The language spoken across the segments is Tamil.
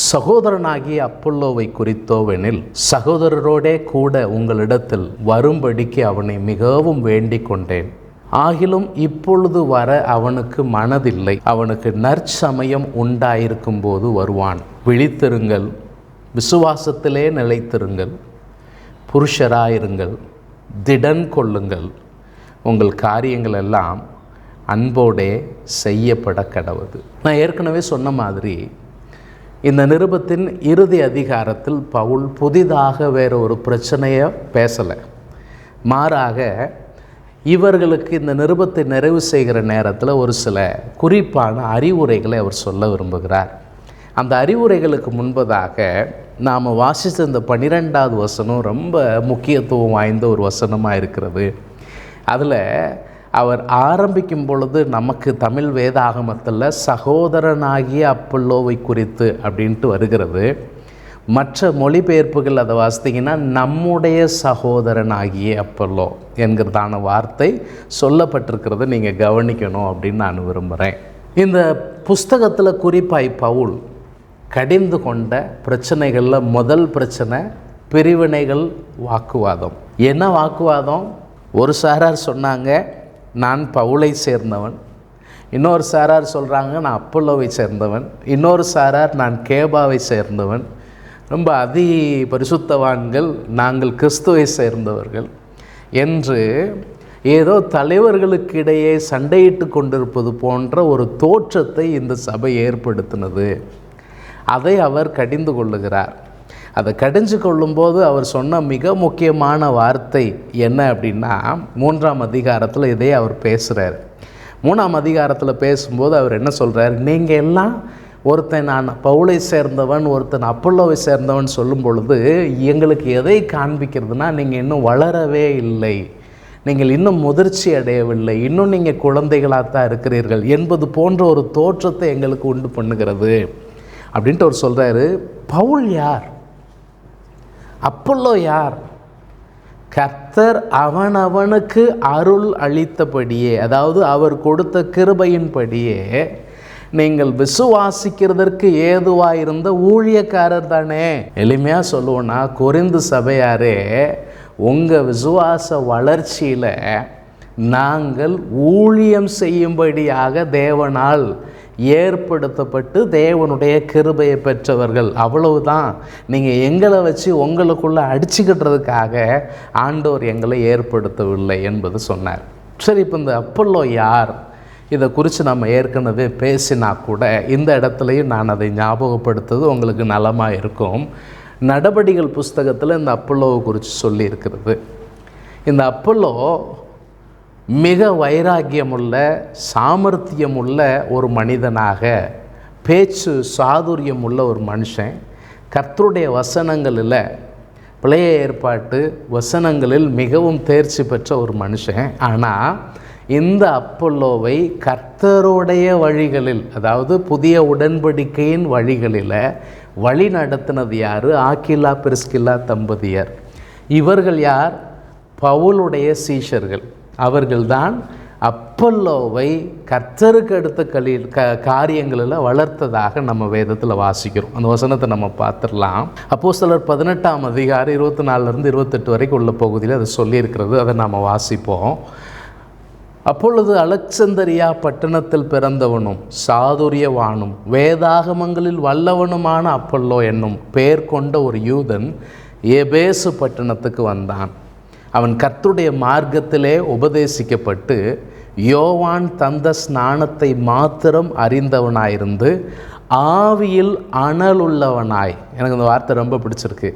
சகோதரனாகிய அப்பல்லோவை குறித்தோவெனில் சகோதரரோடே கூட உங்களிடத்தில் வரும்படிக்கு அவனை மிகவும் வேண்டிக் கொண்டேன். ஆகிலும் இப்பொழுது வர அவனுக்கு மனதில்லை. அவனுக்கு நற்சமயம் உண்டாயிருக்கும் போது வருவான். விழித்திருங்கள், விசுவாசத்திலே நிலைத்திருங்கள், புருஷராயிருங்கள், திடன் கொள்ளுங்கள். உங்கள் காரியங்கள் எல்லாம் அன்போடே செய்யப்பட கடவுது. நான் ஏற்கனவே சொன்ன மாதிரி இந்த நிருபத்தின் இறுதி அதிகாரத்தில் பவுல் புதிதாக வேறு ஒரு பிரச்சனையை பேசலை. மாறாக இவர்களுக்கு இந்த நிருபத்தை நிறைவு செய்கிற நேரத்தில் ஒரு சில குறிப்பான அறிவுரைகளை அவர் சொல்ல விரும்புகிறார். அந்த அறிவுரைகளுக்கு முன்பதாக நாம் வாசித்த இந்த 12வது வசனம் ரொம்ப முக்கியத்துவம் வாய்ந்த ஒரு வசனமாக இருக்கிறது. அதில் அவர் ஆரம்பிக்கும் பொழுது நமக்கு தமிழ் வேதாகமத்தில் சகோதரனாகிய அப்பல்லோவை குறித்து அப்படின்ட்டு வருகிறது. மற்ற மொழிபெயர்ப்புகள் அதை வாசித்தீங்கன்னா நம்முடைய சகோதரனாகிய அப்பல்லோ என்கிறதான வார்த்தை சொல்லப்பட்டிருக்கிறத நீங்கள் கவனிக்கணும் அப்படின்னு நான் விரும்புகிறேன். இந்த புஸ்தகத்தில் குறிப்பாய் பவுல் கடிந்து கொண்ட பிரச்சனைகளில் முதல் பிரச்சனை பிரிவினைகள், வாக்குவாதம். என்ன வாக்குவாதம்? ஒரு சாரார் சொன்னாங்க நான் பவுலை சேர்ந்தவன், இன்னொரு சாரார் சொல்கிறாங்க நான் அப்பல்லோவை சேர்ந்தவன், இன்னொரு சாரார் நான் கேபாவை சேர்ந்தவன், ரொம்ப அதி பரிசுத்தவான்கள் நாங்கள் கிறிஸ்துவை சேர்ந்தவர்கள் என்று ஏதோ தலைவர்களுக்கு இடையே சண்டையிட்டு கொண்டிருப்பது போன்ற ஒரு தோற்றத்தை இந்த சபை ஏற்படுத்தினது. அதை அவர் கடிந்து கொள்ளுகிறார். அதை கடிஞ்சு கொள்ளும்போது அவர் சொன்ன மிக முக்கியமான வார்த்தை என்ன அப்படின்னா, 3ஆம் அதிகாரத்தில் இதே அவர் பேசுகிறார். 3ஆம் அதிகாரத்தில் பேசும்போது அவர் என்ன சொல்கிறார்? நீங்கள் எல்லாம் ஒருத்தன் நான் பவுலை சேர்ந்தவன், ஒருத்தன் அப்பல்லோவை சேர்ந்தவன் சொல்லும் பொழுது எங்களுக்கு எதை காண்பிக்கிறதுனா, நீங்கள் இன்னும் வளரவே இல்லை, நீங்கள் இன்னும் முதிர்ச்சி அடையவில்லை, இன்னும் நீங்கள் குழந்தைகளாகத்தான் இருக்கிறீர்கள் என்பது போன்ற ஒரு தோற்றத்தை எங்களுக்கு உண்டு பண்ணுகிறது அப்படின்ட்டு அவர் சொல்கிறாரு. பவுல் யார்? அப்பல்லோ யார்? கர்த்தர் அவனவனுக்கு அருள் அளித்தபடியே, அதாவது அவர் கொடுத்த கிருபையின்படியே நீங்கள் விசுவாசிக்கிறதற்கு ஏதுவாயிருந்த ஊழியக்காரர் தானே. எளிமையாக சொல்லுவோன்னா, கொரிந்து சபையாரே, உங்கள் விசுவாச வளர்ச்சியில் நாங்கள் ஊழியம் செய்யும்படியாக தேவனால் ஏற்படுத்தப்பட்டு தேவனுடைய கிருபையை பெற்றவர்கள், அவ்வளவுதான். நீங்கள் எங்களை வச்சு உங்களுக்குள்ளே அடிச்சுக்கிட்டுறதுக்காக ஆண்டவர் எங்களை ஏற்படுத்தவில்லை என்பது சொன்னார். சரி, இப்போ இந்த அப்பல்லோ யார்? இதை குறித்து நம்ம ஏற்கனவே பேசினா கூட இந்த இடத்துலையும் நான் அதை ஞாபகப்படுத்துறது உங்களுக்கு நலமாக இருக்கும். நடபடிகள் புஸ்தகத்தில் இந்த அப்பல்லோவை குறித்து சொல்லியிருக்கிறது. இந்த அப்பல்லோ மிக வைராக்கியமுள்ள, சாமர்த்தியமுள்ள ஒரு மனிதனாக, பேச்சு சாதுரியம் உள்ள ஒரு மனுஷன், கர்த்தருடைய வசனங்களில், பழைய ஏற்பாட்டு வசனங்களில் மிகவும் தேர்ச்சி பெற்ற ஒரு மனுஷன். ஆனால் இந்த அப்பல்லோவை கர்த்தருடைய வழிகளில், அதாவது புதிய உடன்படிக்கையின் வழிகளில் வழி நடத்தினது யார்? ஆக்கில்லா பிரிஸ்கில்லா தம்பதியர். இவர்கள் யார்? பவுலுடைய சீஷர்கள். அவர்கள்தான் அப்பல்லோவை கர்த்தருக்கு அடுத்த காரியங்களில் வளர்த்ததாக நம்ம வேதத்தில் வாசிக்கிறோம். அந்த வசனத்தை நம்ம பார்த்துடலாம். அப்போஸ்தலர் 18ஆம் அதிகாரம் 24லேருந்து 28 வரைக்கும் உள்ள பகுதியில் அதை சொல்லியிருக்கிறது. அதை நாம் வாசிப்போம். அப்பொழுது அலெக்சந்தரியா பட்டணத்தில் பிறந்தவனும் சாதுரியவானும் வேதாகமங்களில் வல்லவனுமான அப்பல்லோ என்னும் பெயர் கொண்ட ஒரு யூதன் எபேசு பட்டணத்துக்கு வந்தான். அவன் கர்த்தருடைய மார்க்கத்திலே உபதேசிக்கப்பட்டு யோவான் தந்த ஸ்நானத்தை மாத்திரம் அறிந்தவனாயிருந்து ஆவியில் அனலுள்ளவனாய், எனக்கு இந்த வார்த்தை ரொம்ப பிடிச்சிருக்கு,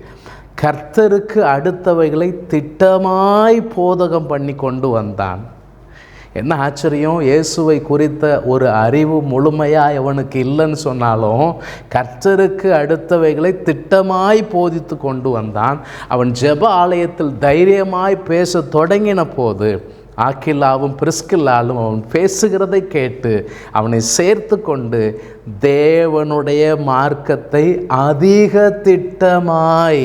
கர்த்தருக்கு அடுத்தவைகளை திட்டமாய் போதகம் பண்ணி கொண்டு வந்தான். என்ன ஆச்சரியம்! இயேசுவை குறித்த ஒரு அறிவு முழுமையாக அவனுக்கு இல்லைன்னு சொன்னாலும் கர்த்தருக்கு அடுத்தவைகளை திட்டமாய் போதித்து கொண்டு வந்தான். அவன் ஜெப ஆலயத்தில் தைரியமாய் பேச தொடங்கின போது ஆக்கில்லாவும் பிரிஸ்கில்லாலும் அவன் பேசுகிறதை கேட்டு அவனை சேர்த்து கொண்டு தேவனுடைய மார்க்கத்தை அதிக திட்டமாய்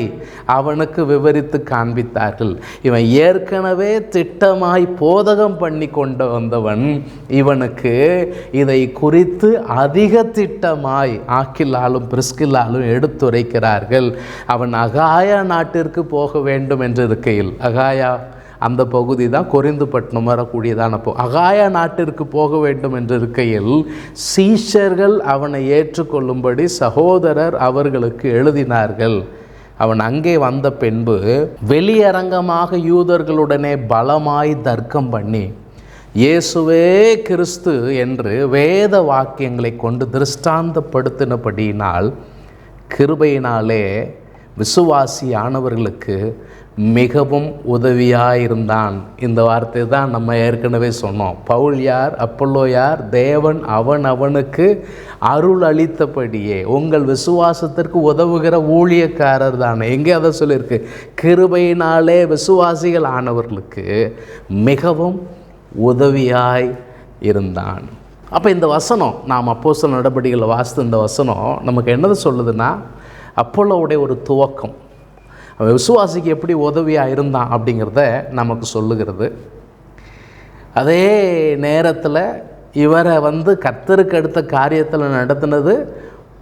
அவனுக்கு விவரித்து காண்பித்தார்கள். இவன் ஏற்கனவே திட்டமாய் போதகம் பண்ணி கொண்டு வந்தவன் இவனுக்கு இதை குறித்து அதிக திட்டமாய் ஆக்கில்லாலும் பிரிஸ்கில்லாலும் எடுத்துரைக்கிறார்கள். அவன் அகாயா நாட்டிற்கு போக வேண்டும் என்று இருக்கையில், அகாயா அந்த பகுதி தான் கொரிந்து பட்டணம் வரக்கூடியதான அகாயா நாட்டிற்கு போக வேண்டும் என்று இருக்கையில் சீஷர்கள் அவனை ஏற்றுக்கொள்ளும்படி சகோதரர் அவர்களுக்கு எழுதினார்கள். அவன் அங்கே வந்த பின்பு வெளியரங்கமாக யூதர்களுடனே பலமாய் தர்க்கம் பண்ணி இயேசுவே கிறிஸ்து என்று வேத வாக்கியங்களை கொண்டு திருஷ்டாந்தப்படுத்தினபடியினால் கிருபையினாலே விசுவாசியானவர்களுக்கு மிகவும் உதவியாயிருந்தான். இந்த வார்த்தை தான் நம்ம ஏற்கனவே சொன்னோம். பவுல் யார், அப்பல்லோ யார்? தேவன் அவனுக்கு அருள் அளித்தபடியே உங்கள் விசுவாசத்திற்கு உதவுகிற ஊழியக்காரர் தானே. எங்கே அதை சொல்லியிருக்கு? கிருபையினாலே விசுவாசிகள் ஆனவர்களுக்கு மிகவும் உதவியாய் இருந்தான். அப்போ இந்த வசனம், நாம் அப்போஸ்தலர் நடபடிகளை வாசித்த இந்த வசனம் நமக்கு என்னது சொல்லுதுன்னா, அப்பல்லோவுடைய ஒரு துவக்கம், அவன் விசுவாசிக்கு எப்படி உதவியாக இருந்தான் அப்படிங்கிறத நமக்கு சொல்லுகிறது. அதே நேரத்தில் இவரை கர்த்தருக்கு அடுத்த காரியத்தில் நடத்தினது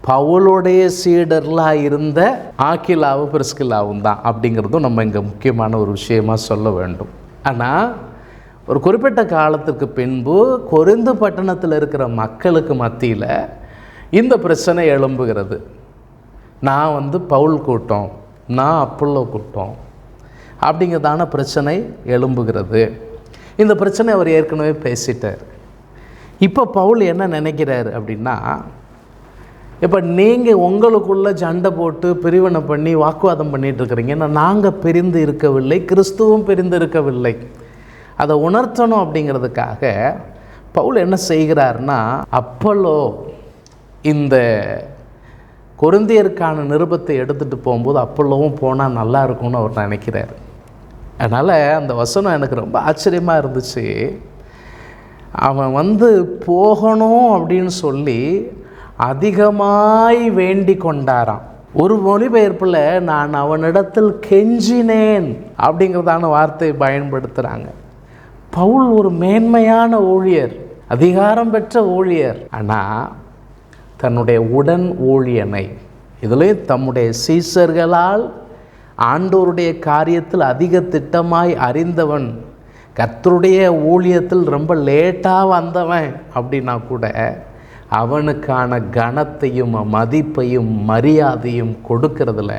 பவுலுடைய சீடர்களாக இருந்த ஆக்கில்லாவும் பிரிஸ்கில்லாவும் தான் அப்படிங்கிறதும் நம்ம இங்கே முக்கியமான ஒரு விஷயமாக சொல்ல வேண்டும். ஆனால் ஒரு குறிப்பிட்ட காலத்துக்கு பின்பு கொரிந்து பட்டணத்தில் இருக்கிற மக்களுக்கு மத்தியில் இந்த பிரச்சனை எழும்புகிறது. நான் பவுல் கூட்டம், நான் அப்பல்லோ கூட்டம் அப்படிங்கிறதான பிரச்சனை எழும்புகிறது. இந்த பிரச்சனை அவர் ஏற்கனவே பேசிட்டார். இப்போ பவுல் என்ன நினைக்கிறார் அப்படின்னா, இப்போ நீங்கள் உங்களுக்குள்ளே சண்டை போட்டு பிரிவினை பண்ணி வாக்குவாதம் பண்ணிகிட்டு இருக்கிறீங்க. நாங்கள் பிரிந்து இருக்கவில்லை, கிறிஸ்துவும் பிரிந்து இருக்கவில்லை. அதை உணர்த்தணும் அப்படிங்கிறதுக்காக பவுல் என்ன செய்கிறார்னா, அப்பல்லோ இந்த கொரிந்தியருக்கான நிருபத்தை எடுத்துகிட்டு போகும்போது அப்பல்லோவும் போனால் நல்லா இருக்கும்னு அவர் நினைக்கிறார். அதனால் அந்த வசனம் எனக்கு ரொம்ப ஆச்சரியமாக இருந்துச்சு. அவன் போகணும் அப்படின்னு சொல்லி அதிகமாய் வேண்டி கொண்டாராம். ஒரு மொழிபெயர்ப்பில் நான் அவனிடத்தில் கெஞ்சினேன் அப்படிங்கிறதான வார்த்தையை பயன்படுத்துகிறாங்க. பவுல் ஒரு மேன்மையான ஊழியர், அதிகாரம் பெற்ற ஊழியர். ஆனால் தன்னுடைய உடன் ஊழியனை, இதில் தம்முடைய சீஷர்களால் ஆண்டவருடைய காரியத்தில் அதிக திட்டமாய் அறிந்தவன், கர்த்தருடைய ஊழியத்தில் ரொம்ப லேட்டாக வந்தவன் அப்படின்னா கூட அவனுக்கான கனத்தையும் மதிப்பையும் மரியாதையும் கொடுக்கறதுல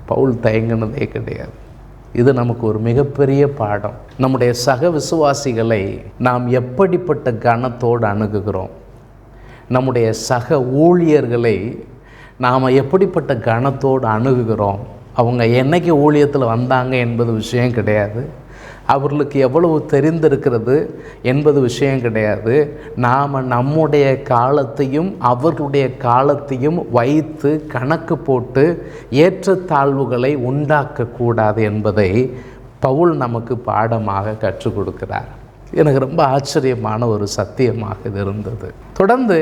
பவுல் தயங்கினதே கிடையாது. இது நமக்கு ஒரு மிகப்பெரிய பாடம். நம்முடைய சக விசுவாசிகளை நாம் எப்படிப்பட்ட கனத்தோடு அணுகுகிறோம், நம்முடைய சக ஊழியர்களை நாம் எப்படிப்பட்ட கனத்தோடு அணுகுகிறோம். அவங்க என்னைக்கு ஊழியத்தில் வந்தாங்க என்பது விஷயம் கிடையாது, அவர்களுக்கு எவ்வளவு தெரிந்திருக்கிறது என்பது விஷயம் கிடையாது. நாம் நம்முடைய காலத்தையும் அவர்களுடைய காலத்தையும் வைத்து கணக்கு போட்டு ஏற்றத்தாழ்வுகளை உண்டாக்கக்கூடாது என்பதை பவுல் நமக்கு பாடமாக கற்றுக் கொடுக்கிறார். எனக்கு ரொம்ப ஆச்சரியமான ஒரு சத்தியமாக இது இருந்தது. தொடர்ந்து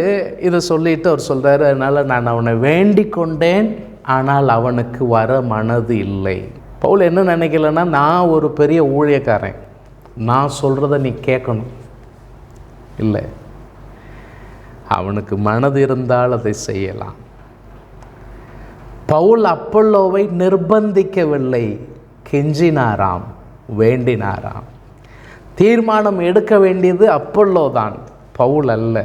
இதை சொல்லிட்டு அவர் சொல்கிறார், அதனால் நான் அவனை வேண்டிக் கொண்டேன், ஆனால் அவனுக்கு வர மனது இல்லை. பவுல் என்ன நினைக்கலன்னா, நான் ஒரு பெரிய ஊழியக்காரன், நான் சொல்கிறத நீ கேட்கணும் இல்லை, அவனுக்கு மனது இருந்தால் அதை செய்யலாம். பவுல் அப்பல்லோவை நிர்பந்திக்கவில்லை, கெஞ்சினாராம், வேண்டினாராம். தீர்மானம் எடுக்க வேண்டியது அப்பல்லோ தான், பவுல் அல்ல.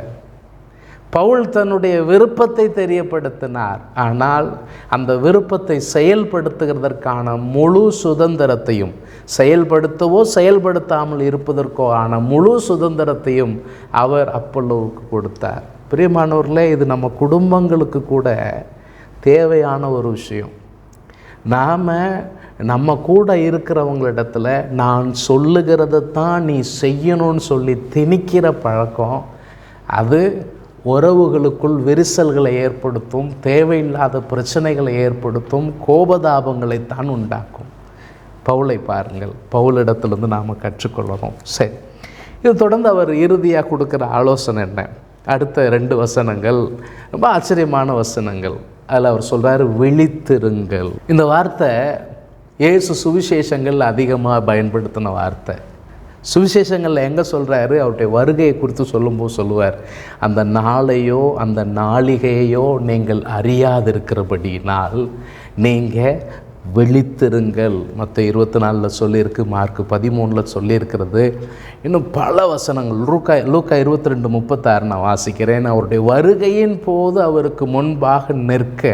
பவுல் தன்னுடைய விருப்பத்தை தெரியப்படுத்தினார், ஆனால் அந்த விருப்பத்தை செயல்படுத்துகிறதற்கான முழு சுதந்திரத்தையும், செயல்படுத்தவோ செயல்படுத்தாமல் இருப்பதற்கோ ஆன முழு சுதந்திரத்தையும் அவர் அப்பல்லோவுக்கு கொடுத்தார். பிரியமானவர்களே, இது நம்ம குடும்பங்களுக்கு கூட தேவையான ஒரு விஷயம். நாம் நம்ம கூட இருக்கிறவங்களிடத்துல நான் சொல்லுகிறத தான் நீ செய்யணும்னு சொல்லி திணிக்கிற பழக்கம், அது உறவுகளுக்குள் விரிசல்களை ஏற்படுத்தும், தேவையில்லாத பிரச்சனைகளை ஏற்படுத்தும், கோபதாபங்களைத்தான் உண்டாக்கும். பவுலை பாருங்கள், பவுலிடத்திலிருந்து நாம் கற்றுக்கொள்ளணும். சரி, இது தொடர்ந்து அவர் இறுதியாக கொடுக்குற ஆலோசனை என்ன? அடுத்த 2 வசனங்கள் ரொம்ப ஆச்சரியமான வசனங்கள். அதில் அவர் சொல்கிறாரு, விழித்திருங்கள். இந்த வார்த்தை இயேசு சுவிசேஷங்கள் அதிகமாக பயன்படுத்தின வார்த்தை. சுவிசேஷங்களில் எங்கே சொல்கிறாரு? அவருடைய வருகையை குறித்து சொல்லும்போது சொல்லுவார், அந்த நாளையோ அந்த நாளிகையோ நீங்கள் அறியாதிருக்கிறபடியினால் நீங்கள் விழித்திருங்கள். மற்ற 24 சொல்லியிருக்கு, மார்க் 13 சொல்லியிருக்கிறது. இன்னும் பல வசனங்கள். லூக்கா 22:36 நான் வாசிக்கிறேன். அவருடைய வருகையின் போது அவருக்கு முன்பாக நிற்க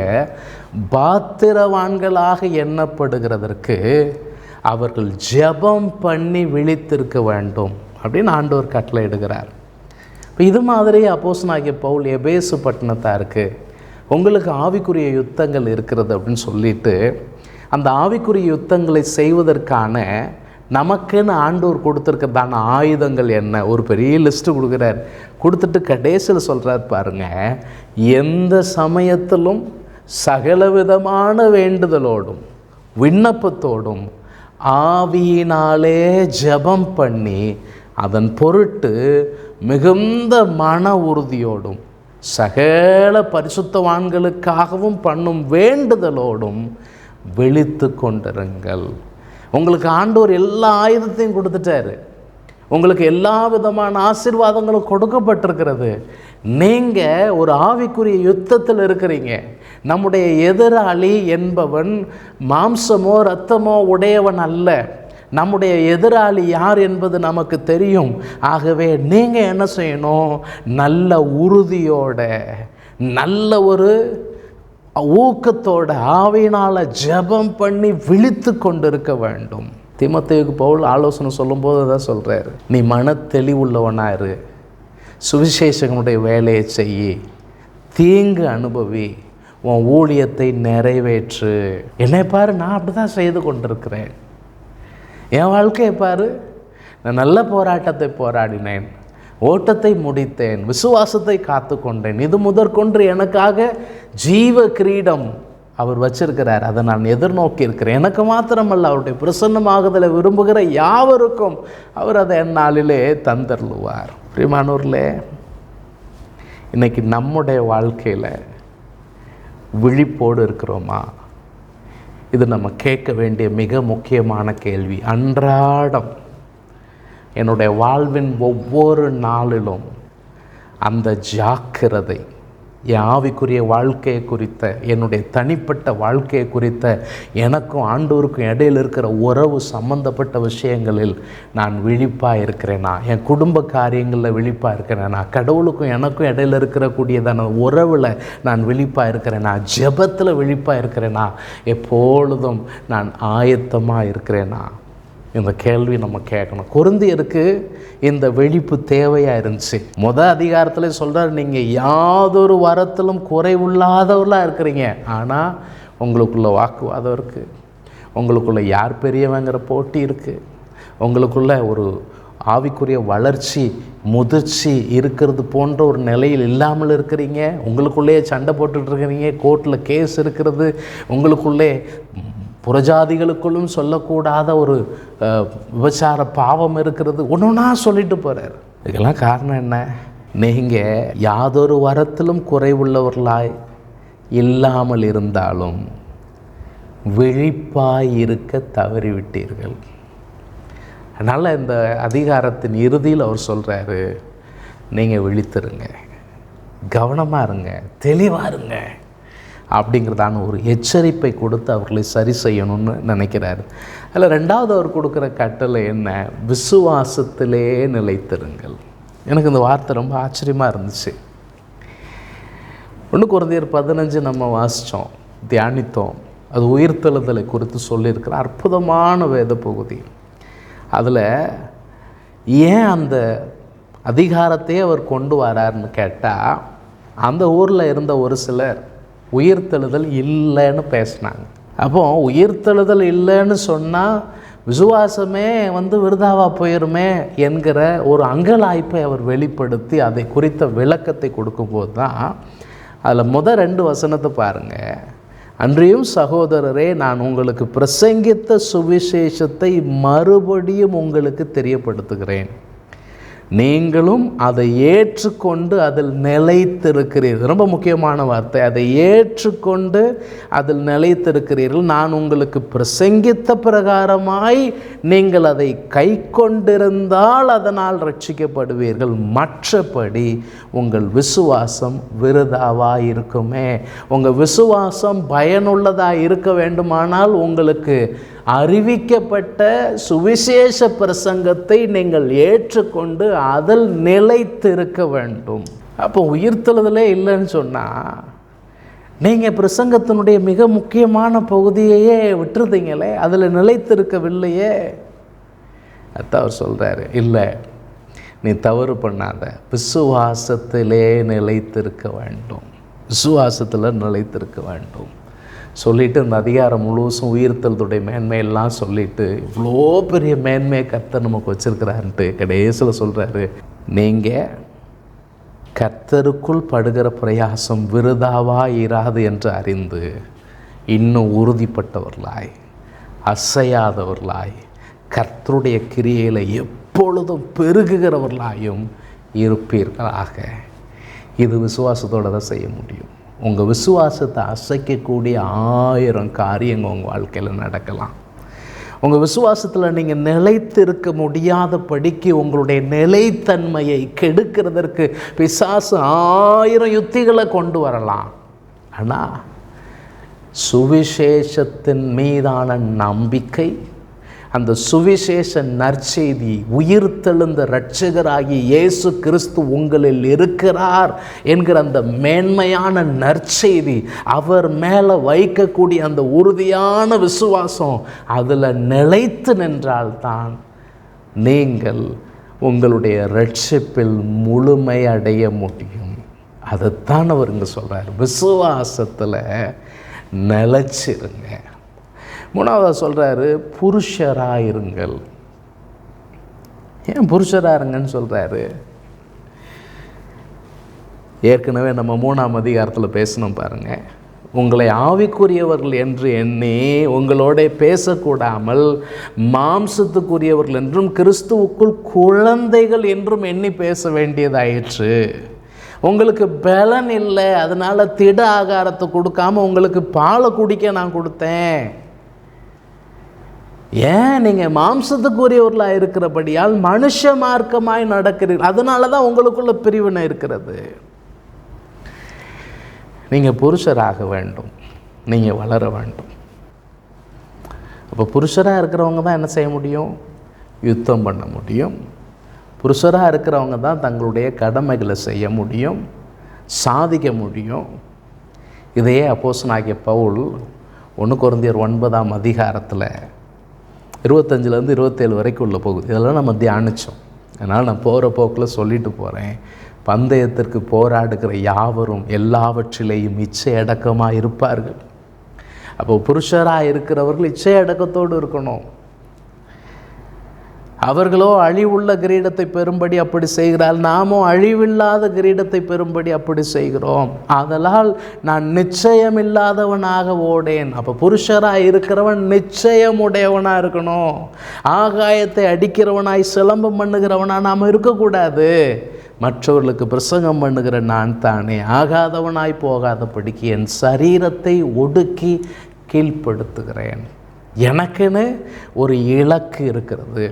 பாத்திரவான்களாக எண்ணப்படுகிறதற்கு அவர்கள் ஜெபம் பண்ணி விழித்திருக்க வேண்டும் அப்படின்னு ஆண்டவர் கட்டளை இடுகிறார். இப்போ இது மாதிரி அப்போஸ்தலனாகிய பவுல் எபேசு பட்டணத்தாருக்கு உங்களுக்கு ஆவிக்குரிய யுத்தங்கள் இருக்கிறது அப்படின்னு சொல்லிட்டு, அந்த ஆவிக்குரிய யுத்தங்களை செய்வதற்கான நமக்குன்னு ஆண்டவர் கொடுத்துருக்கிறதான ஆயுதங்கள் என்ன, ஒரு பெரிய லிஸ்ட்டு கொடுக்குறார். கொடுத்துட்டு கடைசியில் சொல்கிறார் பாருங்க, எந்த சமயத்திலும் சகலவிதமான வேண்டுதலோடும் விண்ணப்பத்தோடும் ஆவியினாலே ஜெபம் பண்ணி அதன் பொருட்டு மிகுந்த மன உறுதியோடும் சகல பரிசுத்தவான்களுக்காகவும் பண்ணும் வேண்டுதலோடும் விழித்து கொண்டிருங்கள். உங்களுக்கு ஆண்டவர் எல்லா ஆயுதத்தையும் கொடுத்துட்டாரு. உங்களுக்கு எல்லா விதமான ஆசீர்வாதங்களும் கொடுக்கப்பட்டிருக்கிறது. நீங்கள் ஒரு ஆவிக்குரிய யுத்தத்தில் இருக்கிறீங்க. நம்முடைய எதிராளி என்பவன் மாம்சமோ இரத்தமோ உடையவன் அல்ல. நம்முடைய எதிராளி யார் என்பது நமக்கு தெரியும். ஆகவே நீங்கள் என்ன செய்யணும்? நல்ல உறுதியோட, நல்ல ஒரு ஊக்கத்தோட ஆவியினால் ஜெபம் பண்ணி விழித்து கொண்டிருக்க வேண்டும். தீமோத்தேயுக்கு பவுல் ஆலோசனை சொல்லும்போது தான் சொல்கிறாரு, நீ மன தெளிவுள்ளவனாக இரு, சுவிசேஷனுடைய வேலையை செய்யி, தீங்கு அனுபவி, உன் ஊழியத்தை நிறைவேற்று. என்னை பாரு, நான் அப்படி தான் செய்து கொண்டிருக்கிறேன். என் வாழ்க்கையை பாரு, நான் நல்ல போராட்டத்தை போராடினேன், ஓட்டத்தை முடித்தேன், விசுவாசத்தை காத்து கொண்டேன். இது முதற்கொன்று எனக்காக ஜீவ கிரீடம் அவர் வச்சிருக்கிறார். அதை நான் எதிர்நோக்கி இருக்கிறேன். எனக்கு மாத்திரமல்ல, அவருடைய பிரசன்னமாகுதலை விரும்புகிற யாவருக்கும் அவர் அதை எந்நாளிலே தந்தருளுவார். பிரியமானவர்களே, இன்னைக்கு நம்முடைய வாழ்க்கையில் விழிப்போடு இருக்கிறோமா? இது நம்ம கேட்க வேண்டிய மிக முக்கியமான கேள்வி. அன்றாடம் என்னுடைய வாழ்வின் ஒவ்வொரு நாளிலும் அந்த ஜாக்கிரதை, என் ஆவிக்குரிய வாழ்க்கையை குறித்த, என்னுடைய தனிப்பட்ட வாழ்க்கையை குறித்த, எனக்கும் ஆண்டவருக்கும் இடையில் இருக்கிற உறவு சம்பந்தப்பட்ட விஷயங்களில் நான் விழிப்பாக இருக்கிறேனா? என் குடும்ப காரியங்களில் விழிப்பாக இருக்கிறேனா? கடவுளுக்கும் எனக்கும் இடையில் இருக்கக்கூடியதான உறவில் நான் விழிப்பாக இருக்கிறேனா? ஜெபத்தில் விழிப்பாக இருக்கிறேனா? எப்பொழுதும் நான் ஆயத்தமாக இருக்கிறேனா? இந்த கேள்வி நம்ம கேட்கணும். கொரிந்தியருக்கு இந்த விழிப்பு தேவையாக இருந்துச்சு. அதிகாரத்தில் சொல்கிறார், நீங்கள் யாதொரு வரத்திலும் குறைவுள்ளாதவர்களாக இருக்கிறீங்க. ஆனால் உங்களுக்குள்ள வாக்குவாதம் இருக்குது, உங்களுக்குள்ள யார் பெரியவங்கிற போட்டி இருக்குது, உங்களுக்குள்ள ஒரு ஆவிக்குரிய வளர்ச்சி முதிர்ச்சி இருக்கிறது போன்ற ஒரு நிலையில் இல்லாமல் இருக்கிறீங்க. உங்களுக்குள்ளேயே சண்டை போட்டுட்ருக்கிறீங்க, கோர்ட்டில் கேஸ் இருக்கிறது, உங்களுக்குள்ளே புறஜாதிகளுக்குள்ளும் சொல்லக்கூடாத ஒரு விபச்சார பாவம் இருக்கிறது. ஒன்றுனா சொல்லிட்டு போகிறார். இதுக்கெல்லாம் காரணம் என்ன? நீங்கள் யாதொரு வரத்திலும் குறைவுள்ளவர்களாய் இல்லாமல் இருந்தாலும் விழிப்பாய் இருக்க தவறிவிட்டீர்கள். அதனால் இந்த அதிகாரத்தின் இறுதியில் அவர் சொல்கிறாரு, நீங்கள் விழித்திருங்க, கவனமாக இருங்க, தெளிவாக இருங்க அப்படிங்கிறதான ஒரு எச்சரிப்பை கொடுத்து அவர்களை சரி செய்யணும்னு நினைக்கிறாரு. அதில் 2வது அவர் கொடுக்குற கட்டளை என்ன? விசுவாசத்திலே நிலைத்திருங்கள். எனக்கு இந்த வார்த்தை ரொம்ப ஆச்சரியமாக இருந்துச்சு. 1 கொரிந்தியர் 15 நம்ம வாசித்தோம், தியானித்தோம். அது உயிர்த்தெழுதலை குறித்து சொல்லியிருக்கிற அற்புதமான வேத பகுதி. அதில் ஏன் அந்த அதிகாரத்தையே அவர் கொண்டு வராருன்னு கேட்டால், அந்த ஊரில் இருந்த ஒரு சிலர் உயிர்த்தெழுதல் இல்லைன்னு பேசினாங்க. அப்போ உயிர்த்தெழுதல் இல்லைன்னு சொன்னால் விசுவாசமே விருதாவாக போயிருமே என்கிற ஒரு அங்கலாய்ப்பை அவர் வெளிப்படுத்தி அதை குறித்த விளக்கத்தை கொடுக்கும்போது தான் அதில் 2 வசனத்தை பாருங்கள். அன்றியும் சகோதரரே, நான் உங்களுக்கு பிரசங்கித்த சுவிசேஷத்தை மறுபடியும் உங்களுக்கு தெரியப்படுத்துகிறேன். நீங்களும் அதை ஏற்றுக்கொண்டு அதில் நிலைத்திருக்கிறீர்கள். ரொம்ப முக்கியமான வார்த்தை, அதை ஏற்றுக்கொண்டு அதில் நிலைத்திருக்கிறீர்கள். நான் உங்களுக்கு பிரசங்கித்த பிரகாரமாய் நீங்கள் அதை கை கொண்டிருந்தால் அதனால் ரட்சிக்கப்படுவீர்கள். மற்றபடி உங்கள் விசுவாசம் விருதாவாக இருக்குமே. உங்கள் விசுவாசம் பயனுள்ளதாக இருக்க வேண்டுமானால் உங்களுக்கு அறிவிக்கப்பட்ட சுவிசேஷ பிரசங்கத்தை நீங்கள் ஏற்றுக்கொண்டு அதில் நிலைத்திருக்க வேண்டும். அப்போ உயிர்த்தெழுதலே இல்லைன்னு சொன்னால் நீங்கள் பிரசங்கத்தினுடைய மிக முக்கியமான பகுதியையே விட்டுருந்தீங்களே, அதில் நிலைத்திருக்கவில்லையே. அதான் அவர் சொல்கிறாரு, இல்லை நீ தவறு பண்ணாத, விசுவாசத்திலே நிலைத்திருக்க வேண்டும், விசுவாசத்தில் நிலைத்திருக்க வேண்டும் சொல்லிவிட்டு இந்த அதிகாரம் முழுசும் உயிர்த்தெழுதலுடைய மேன்மையெல்லாம் சொல்லிவிட்டு இவ்வளோ பெரிய மேன்மையை கர்த்தர் நமக்கு வச்சுருக்கிறாருன்ட்டு கடைசியில் சொல்கிறாரு, நீங்கள் கர்த்தருக்குள் படுகிற பிரயாசம் விருதாவாக இராது என்று அறிந்து இன்னும் உறுதிப்பட்டவர்களாய் அசையாதவர்களாய் கர்த்தருடைய கிரியையில் எப்பொழுதும் பெருகுகிறவர்களாயும் இருப்பீர்களாக. இது விசுவாசத்தோடு தான் செய்ய முடியும். உங்கள் விசுவாசத்தை அசைக்கக்கூடிய 1000 காரியங்கள் உங்கள் வாழ்க்கையில் நடக்கலாம். உங்கள் விசுவாசத்தில் நீங்கள் நிலைத்திருக்க முடியாத படிக்கு உங்களுடைய நிலைத்தன்மையை கெடுக்கிறதற்கு பிசாசு 1000 யுத்திகளை கொண்டு வரலாம். ஆனால் சுவிசேஷத்தின் மீதான நம்பிக்கை, அந்த சுவிசேஷ நற்செய்தி, உயிர்த்தெழுந்த இரட்சகராகிய இயேசு கிறிஸ்து உங்களில் இருக்கிறார் என்கிற அந்த மேன்மையான நற்செய்தி, அவர் மேலே வைக்கக்கூடிய அந்த உறுதியான விசுவாசம், அதில் நிலைத்து நின்றால்தான் நீங்கள் உங்களுடைய இரட்சிப்பில் முழுமை அடைய முடியும். அதைத்தான் அவர் இங்கே சொல்கிறார், விசுவாசத்தில் நிலைச்சிருங்க. 3வது சொல்கிறாரு, புருஷராயிருங்கள். ஏன் புருஷராருங்கன்னு சொல்கிறாரு? ஏற்கனவே நம்ம 3ஆம் அதிகாரத்தில் பேசணும் பாருங்கள். உங்களை ஆவிக்குரியவர்கள் என்று எண்ணி உங்களோட பேசக்கூடாமல் மாம்சத்துக்குரியவர்கள் என்றும் கிறிஸ்துவுக்குள் குழந்தைகள் என்றும் எண்ணி பேச வேண்டியதாயிற்று. உங்களுக்கு பலன் இல்லை, அதனால் திட ஆகாரத்தை கொடுக்காம உங்களுக்கு பாலை குடிக்க நான் கொடுத்தேன். ஏன் நீங்கள் மாம்சத்துக்குரியவர்களாக இருக்கிறபடியால் மனுஷ மார்க்கமாய் நடக்கிறீர்கள், அதனால தான் உங்களுக்குள்ள பிரிவினை இருக்கிறது. நீங்கள் புருஷராக வேண்டும், நீங்கள் வளர வேண்டும். அப்போ புருஷராக இருக்கிறவங்க தான் என்ன செய்ய முடியும்? யுத்தம் பண்ண முடியும். புருஷராக இருக்கிறவங்க தான் தங்களுடைய கடமைகளை செய்ய முடியும், சாதிக்க முடியும். இதையே அப்போஸ்தலனாகிய பவுல் 1 கொரிந்தியர் 9ஆம் அதிகாரத்தில் 25 27 வரைக்கும் உள்ள போகுது. இதெல்லாம் நம்ம தியானித்தோம். அதனால் நான் போகிற போக்கில் சொல்லிட்டு போகிறேன். பந்தயத்திற்கு போராடுகிற யாவரும் எல்லாவற்றிலேயும் இச்சை அடக்கமாக இருப்பார்கள். அப்போ புருஷராக இருக்கிறவர்கள் இச்சை அடக்கத்தோடு இருக்கணும். அவர்களோ அழிவுள்ள கிரீடத்தை பெறும்படி அப்படி செய்கிறாள், நாமோ அழிவில்லாத கிரீடத்தை பெறும்படி அப்படி செய்கிறோம். ஆதலால் நான் நிச்சயமில்லாதவனாக ஓடேன். அப்போ புருஷராக இருக்கிறவன் நிச்சயமுடையவனாக இருக்கணும். ஆகாயத்தை அடிக்கிறவனாய் சிலம்பம் பண்ணுகிறவனாக நாம் இருக்கக்கூடாது. மற்றவர்களுக்கு பிரசங்கம் பண்ணுகிற நான் தானே ஆகாதவனாய் போகாதபடிக்கு என் சரீரத்தை ஒடுக்கி கீழ்ப்படுத்துகிறேன். எனக்குன்னு ஒரு இலக்கு இருக்கிறது.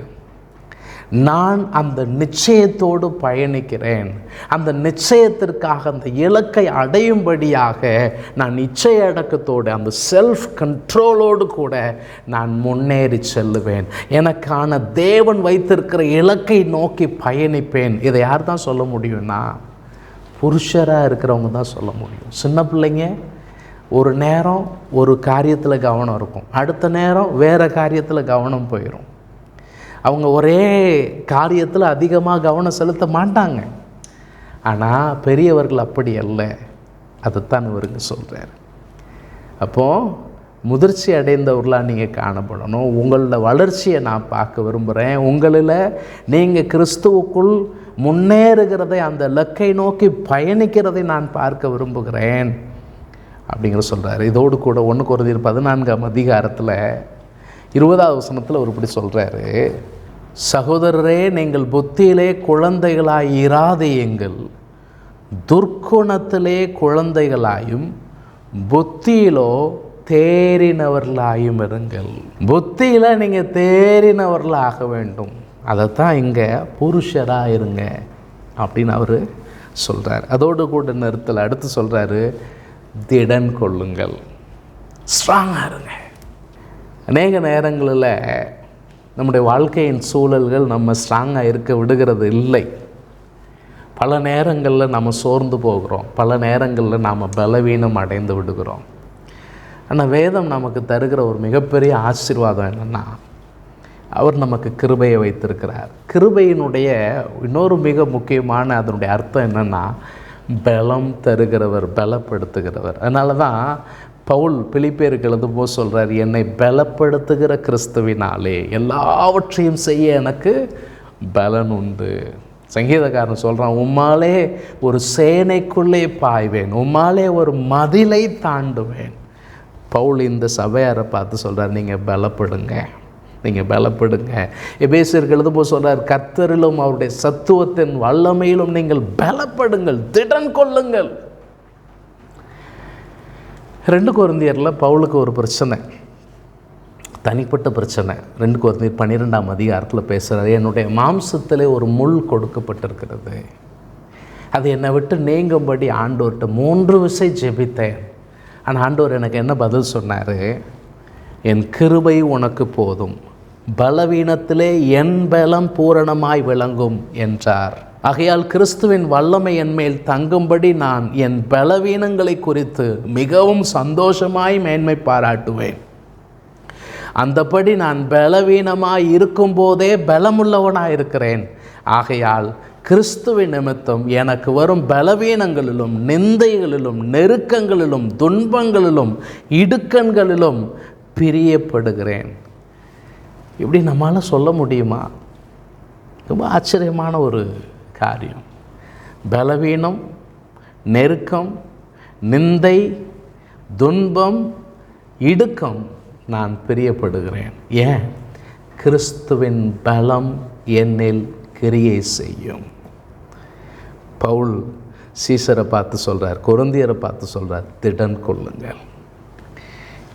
நான் அந்த நிச்சயத்தோடு பயணிக்கிறேன். அந்த நிச்சயத்திற்காக, அந்த இலக்கை அடையும்படியாக நான் நிச்சய அடக்கத்தோடு, அந்த செல்ஃப் கண்ட்ரோலோடு கூட நான் முன்னேறி செல்லுவேன். எனக்கான தேவன் வைத்திருக்கிற இலக்கை நோக்கி பயணிப்பேன். இதை யார் தான் சொல்ல முடியும்னா புருஷராக இருக்கிறவங்க தான் சொல்ல முடியும். சின்ன பிள்ளைங்க ஒரு நேரம் ஒரு காரியத்தில் கவனம் இருக்கும், அடுத்த நேரம் வேறு காரியத்தில் கவனம் போயிடும். அவங்க ஒரே காரியத்தில் அதிகமாக கவனம் செலுத்த மாட்டாங்க. ஆனால் பெரியவர்கள் அப்படி அல்ல. அதைத்தான் இவருங்க சொல்கிறார். அப்போது முதிர்ச்சி அடைந்தவர்களாக நீங்கள் காணப்படணும். உங்களோட வளர்ச்சியை நான் பார்க்க விரும்புகிறேன். உங்களில் நீங்கள் கிறிஸ்துவுக்குள் முன்னேறுகிறதை, அந்த இலக்கை நோக்கி பயணிக்கிறதை நான் பார்க்க விரும்புகிறேன் அப்படிங்கிற சொல்கிறார். இதோடு கூட 1 கொரிந்தியர் 14ஆம் அதிகாரத்தில் 20வது வசனத்தில் அவர் இப்படி சொல்கிறாரு, சகோதரரே, நீங்கள் புத்தியிலே குழந்தைகளாய் இராதேயுங்கள், துர்க்குணத்திலே குழந்தைகளாயும் புத்தியிலோ தேறினவர்களாயும் இருங்கள். புத்தியில் நீங்கள் தேறினவர்களாக வேண்டும். அதைத்தான் இங்கே புருஷராக இருங்க அப்படின்னு அவர் சொல்கிறார். அதோடு கூட நிறுத்தல் அடுத்து சொல்கிறாரு, திடன் கொள்ளுங்கள், ஸ்ட்ராங்காக இருங்க. அநேக நேரங்களில் நம்முடைய வாழ்க்கையின் சூழல்கள் நம்ம ஸ்ட்ராங்காக இருக்க விடுகிறது இல்லை. பல நேரங்களில் நம்ம சோர்ந்து போகிறோம், பல நேரங்களில் நாம் பலவீனம் அடைந்து விடுகிறோம். ஆனால் வேதம் நமக்கு தருகிற ஒரு மிகப்பெரிய ஆசீர்வாதம் என்னென்னா, அவர் நமக்கு கிருபையை வைத்திருக்கிறார். கிருபையினுடைய இன்னொரு மிக முக்கியமான அதனுடைய அர்த்தம் என்னென்னா, பலம் தருகிறவர், பலப்படுத்துகிறவர். அதனால தான் பவுல் பிலிப்பியருக்கு எழுதும்போது சொல்கிறார், என்னை பலப்படுத்துகிற கிறிஸ்துவினாலே எல்லாவற்றையும் செய்ய எனக்கு பலன் உண்டு. சங்கீதக்காரன் சொல்கிறான், உம்மாலே ஒரு சேனைக்குள்ளே பாய்வேன், உம்மாலே ஒரு மதிலை தாண்டுவேன். பவுல் இந்த சபையாரை பார்த்து சொல்கிறார், நீங்கள் பலப்படுங்க, நீங்கள் பலப்படுங்க. எபேசியருக்கு எழுதும்போது சொல்கிறார், கர்த்தரிலும் அவருடைய சத்துவத்தின் வல்லமையிலும் நீங்கள் பலப்படுங்கள், திடன் கொள்ளுங்கள். 2 கொரிந்தியரில் பவுலுக்கு ஒரு பிரச்சனை, தனிப்பட்ட பிரச்சனை. 2 கொரிந்தியர் 12ஆம் அதிகாரத்தில் பேசுகிறார், என்னுடைய மாம்சத்திலே ஒரு முள் கொடுக்கப்பட்டிருக்கிறது, அது என்னை விட்டு நீங்கும்படி ஆண்டவர்கிட்ட 3 விசை ஜெபித்தேன். ஆனால் ஆண்டவர் எனக்கு என்ன பதில் சொன்னார், என் கிருபை உனக்கு போதும், பலவீனத்திலே என் பலம் பூரணமாய் விளங்கும் என்றார். ஆகையால் கிறிஸ்துவின் வல்லமை என் மேல் தங்கும்படி நான் என் பலவீனங்களை குறித்து மிகவும் சந்தோஷமாய் மேன்மை பாராட்டுவேன். அந்தபடி நான் பலவீனமாய் இருக்கும்போதே பலமுள்ளவனாய் இருக்கிறேன். ஆகையால் கிறிஸ்துவின் நிமித்தம் எனக்கு வரும் பலவீனங்களிலும் நிந்தைகளிலும் நெருக்கங்களிலும் துன்பங்களிலும் இடுக்கண்களிலும் பிரியப்படுகிறேன். இப்படி நம்மளால் சொல்ல முடியுமா? ரொம்ப ஆச்சரியமான ஒரு காரியம். பலவீனம், நெருக்கம், நிந்தை, துன்பம், இடுக்கம் நான் பிரியப்படுகிறேன். ஏன்? கிறிஸ்துவின் பலம் என்னில் கிரியை செய்யும். பவுல் சீசரை பார்த்து சொல்கிறார், கொரிந்தியரை பார்த்து சொல்கிறார், திடன் கொள்ளுங்கள்.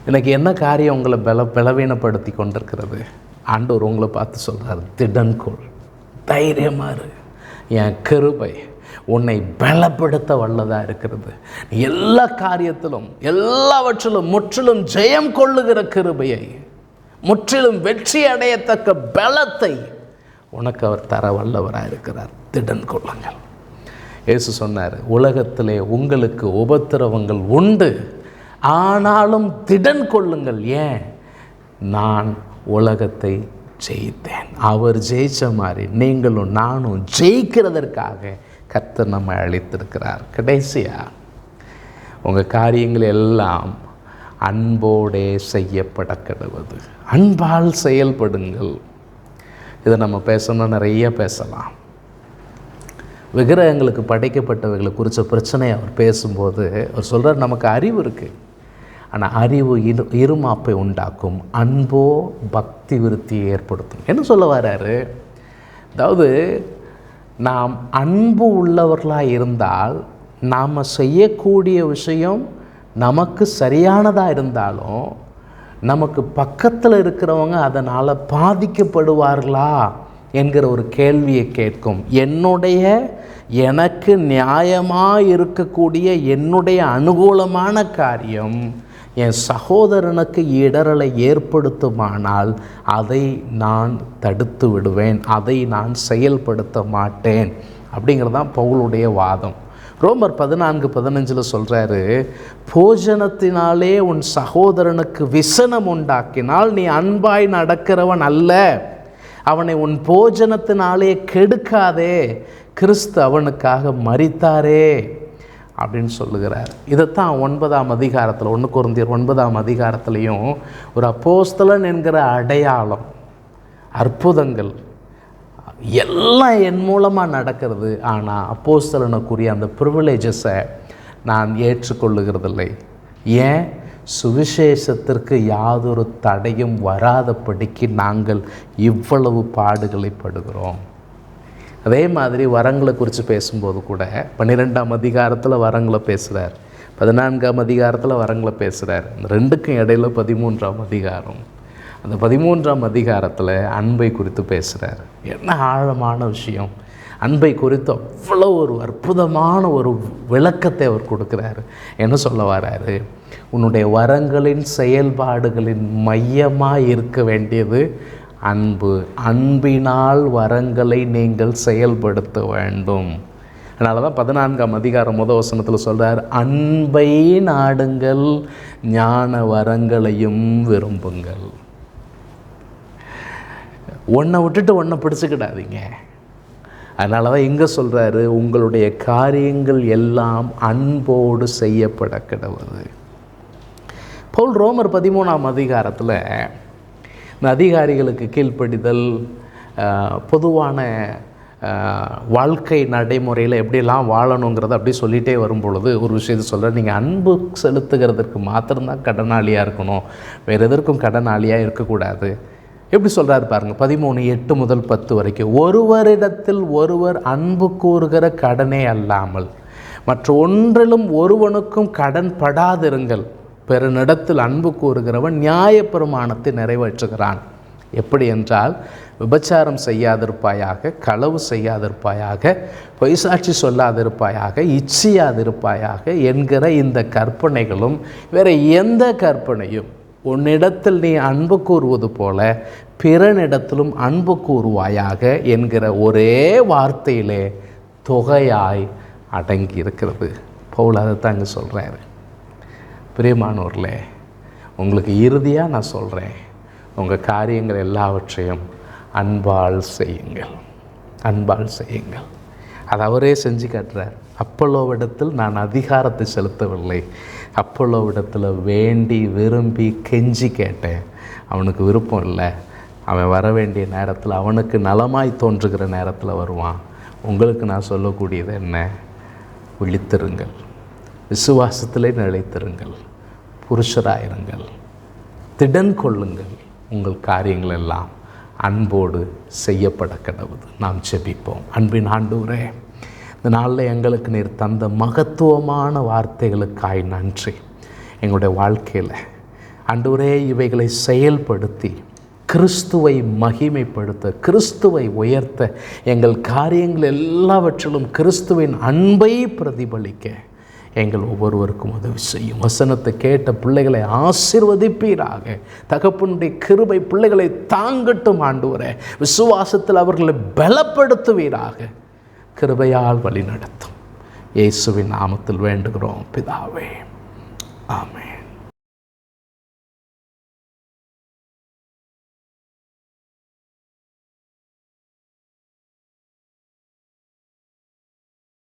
எனக்கு என்ன காரியம் உங்களை பலவீனப்படுத்தி கொண்டிருக்கிறது? ஆண்டவர் உங்களை பார்த்து சொல்கிறார், திடன் கொள், தைரியமாக இரு, என் கிருபை உன்னை பலப்படுத்த வல்லதாக இருக்கிறது. எல்லா காரியத்திலும் எல்லாவற்றிலும் முற்றிலும் ஜெயம் கொள்ளுகிற கிருபையை, முற்றிலும் வெற்றி அடையத்தக்க பலத்தை உனக்கு அவர் தர வல்லவராக இருக்கிறார். திடன் கொள்ளுங்கள். இயேசு சொன்னார், உலகத்திலே உங்களுக்கு உபத்திரவங்கள் உண்டு, ஆனாலும் திடன் கொள்ளுங்கள். ஏன்? நான் உலகத்தை ஜெயித்தேன். அவர் ஜெயித்த மாதிரி நீங்களும் நானும் ஜெயிக்கிறதற்காக கர்த்தர் நம்மை அழைத்திருக்கிறார். கடைசியாக உங்கள் காரியங்கள் எல்லாம் அன்போடே செய்யப்பட கிடவது. அன்பால் செயல்படுங்கள். இதை நம்ம பேசணும்னா நிறைய பேசலாம். விக்கிரகங்களுக்கு படைக்கப்பட்டவைகளை குறித்த பிரச்சனையை அவர் பேசும்போது அவர் சொல்கிறார், நமக்கு அறிவு இருக்குது, ஆனால் அறிவு இருமாப்பை உண்டாக்கும், அன்போ பக்தி விருத்தியை ஏற்படுத்தும். என்ன சொல்ல வர்றாரு? அதாவது நாம் அன்பு உள்ளவர்களாக இருந்தால் நாம் செய்யக்கூடிய விஷயம் நமக்கு சரியானதாக இருந்தாலும் நமக்கு பக்கத்தில் இருக்கிறவங்க அதனால் பாதிக்கப்படுவார்களா என்கிற ஒரு கேள்வியை கேட்கும். எனக்கு நியாயமாக இருக்கக்கூடிய என்னுடைய அனுகூலமான காரியம் என் சகோதரனுக்கு இடரலை ஏற்படுத்துமானால் அதை நான் தடுத்து விடுவேன், அதை நான் செயல்படுத்த மாட்டேன் அப்படிங்கிறதான் பவுலுடைய வாதம். ரோமர் 14:15 சொல்கிறாரு, போஜனத்தினாலே உன் சகோதரனுக்கு விசனம் உண்டாக்கினால் நீ அன்பாய் நடக்கிறவன் அல்ல, அவனை உன் போஜனத்தினாலே கெடுக்காதே, கிறிஸ்து அவனுக்காக மரித்தாரே அப்படின்னு சொல்லுகிறார். இதைத்தான் 9ஆம் அதிகாரத்தில் 1 கொரிந்தியர் 9ஆம் அதிகாரத்துலேயும் ஒரு அப்போஸ்தலன் என்கிற அடையாளம், அற்புதங்கள் எல்லாம் என் மூலமாக நடக்கிறது, ஆனால் அப்போஸ்தலனுக்குரிய அந்த ப்ரிவிலேஜஸை நான் ஏற்றுக்கொள்ளுகிறதில்லை. ஏன்? சுவிசேஷத்திற்கு யாதொரு தடையும் வராதபடிக்கு நாங்கள் இவ்வளவு பாடுகளை படுகிறோம். அதே மாதிரி வரங்களை குறித்து பேசும்போது கூட 12ஆம் அதிகாரத்தில் வரங்களை பேசுகிறார், 14ஆம் அதிகாரத்தில் வரங்களை பேசுகிறார். இந்த ரெண்டுக்கும் இடையில் 13ஆம் அதிகாரம். அந்த 13ஆம் அதிகாரத்தில் அன்பை குறித்து பேசுகிறார். என்ன ஆழமான விஷயம்! அன்பை குறித்து அவ்வளோ ஒரு அற்புதமான ஒரு விளக்கத்தை அவர் கொடுக்குறாரு. என்ன சொல்ல வராரு? உன்னுடைய வரங்களின் செயல்பாடுகளின் மையமாக இருக்க வேண்டியது அன்பு. அன்பினால் வரங்களை நீங்கள் செயல்படுத்த வேண்டும். அதனால தான் 14ஆம் அதிகாரம் முதல் வசனத்தில் சொல்கிறார், அன்பை நாடுங்கள், ஞான வரங்களையும் விரும்புங்கள். ஒன்றை விட்டுட்டு ஒன்றை பிடிச்சிக்கிடாதீங்க. அதனால தான் இங்கே சொல்கிறாரு, உங்களுடைய காரியங்கள் எல்லாம் அன்போடு செய்யப்பட கிடவது. பவுல் ரோமர் 13ஆம் அதிகாரத்தில் இந்த அதிகாரிகளுக்கு கீழ்ப்படிதல், பொதுவான வாழ்க்கை நடைமுறையில் எப்படியெல்லாம் வாழணுங்கிறத அப்படி சொல்லிகிட்டே வரும் பொழுது ஒரு விஷயத்தை சொல்கிறேன். நீங்கள் அன்பு செலுத்துகிறதுக்கு மாத்திரம்தான் கடனாளியாக இருக்கணும், வேறு எதற்கும் கடனாளியாக இருக்கக்கூடாது. எப்படி சொல்கிறாரு பாருங்கள், 13:8 முதல் 10 வரைக்கும். ஒருவரிடத்தில் ஒருவர் அன்பு கூறுகிற கடனே அல்லாமல் மற்ற ஒன்றிலும் ஒருவனுக்கும் கடன் படாதிருங்கள். பிறனிடத்தில் அன்பு கூறுகிறவன் நியாயப்பிரமாணத்தை நிறைவேற்றுகிறான். எப்படி என்றால், விபச்சாரம் செய்யாதிருப்பாயாக, களவு செய்யாதிருப்பாயாக, பொய்சாட்சி சொல்லாதிருப்பாயாக, இச்சியாதிருப்பாயாக என்கிற இந்த கற்பனைகளும் வேறு எந்த கற்பனையும் உன்னிடத்தில் நீ அன்பு கூறுவது போல பிறனிடத்திலும் அன்பு கூறுவாயாக என்கிற ஒரே வார்த்தையிலே தொகையாய் அடங்கி இருக்கிறது. பவுல் அதைத்தான் இங்கே சொல்கிறாரு. பிரியமானோர்களே, உங்களுக்கு இறுதியாக நான் சொல்கிறேன், உங்கள் காரியங்கள் எல்லாவற்றையும் அன்பால் செய்யுங்கள். அன்பால் செய்யுங்கள். அது அவரே செஞ்சு காட்டுறார். அப்பல்லோவிடத்தில் நான் அதிகாரத்தை செலுத்தவில்லை, அப்பல்லோவிடத்தில் வேண்டி விரும்பி கெஞ்சி கேட்டேன். அவனுக்கு விருப்பம் இல்லை. அவன் வர வேண்டிய நேரத்தில், அவனுக்கு நலமாய் தோன்றுகிற நேரத்தில் வருவான். உங்களுக்கு நான் சொல்லக்கூடியது என்ன? விழித்திருங்கள், விசுவாசத்திலே நிலைத்திருங்கள், புருஷராயிருங்கள், திடன் கொள்ளுங்கள். உங்கள் காரியங்கள் எல்லாம் அன்போடு செய்யப்பட கடவுது. நாம் ஜெபிப்போம். அன்பின் ஆண்டவரே, இந்த நாளில் எங்களுக்கு நீர் தந்த மகத்துவமான வார்த்தைகளுக்காய் நன்றி. எங்களுடைய வாழ்க்கையில் ஆண்டவரே இவைகளை செயல்படுத்தி கிறிஸ்துவை மகிமைப்படுத்த, கிறிஸ்துவை உயர்த்த, எங்கள் காரியங்கள் எல்லாவற்றிலும் கிறிஸ்துவின் அன்பை பிரதிபலிக்க எங்கள் ஒவ்வொருவருக்கும் உதவி செய்யும். வசனத்தை கேட்ட பிள்ளைகளை ஆசீர்வதிப்பீராக. தகப்பனுடைய கிருபை பிள்ளைகளை தாங்கட்டும் ஆண்டவரே. விசுவாசத்தில் அவர்களை பலப்படுத்துவீராக. கிருபையால் வழி நடத்தும். இயேசுவின் நாமத்தில் வேண்டுகிறோம் பிதாவே. ஆமென்.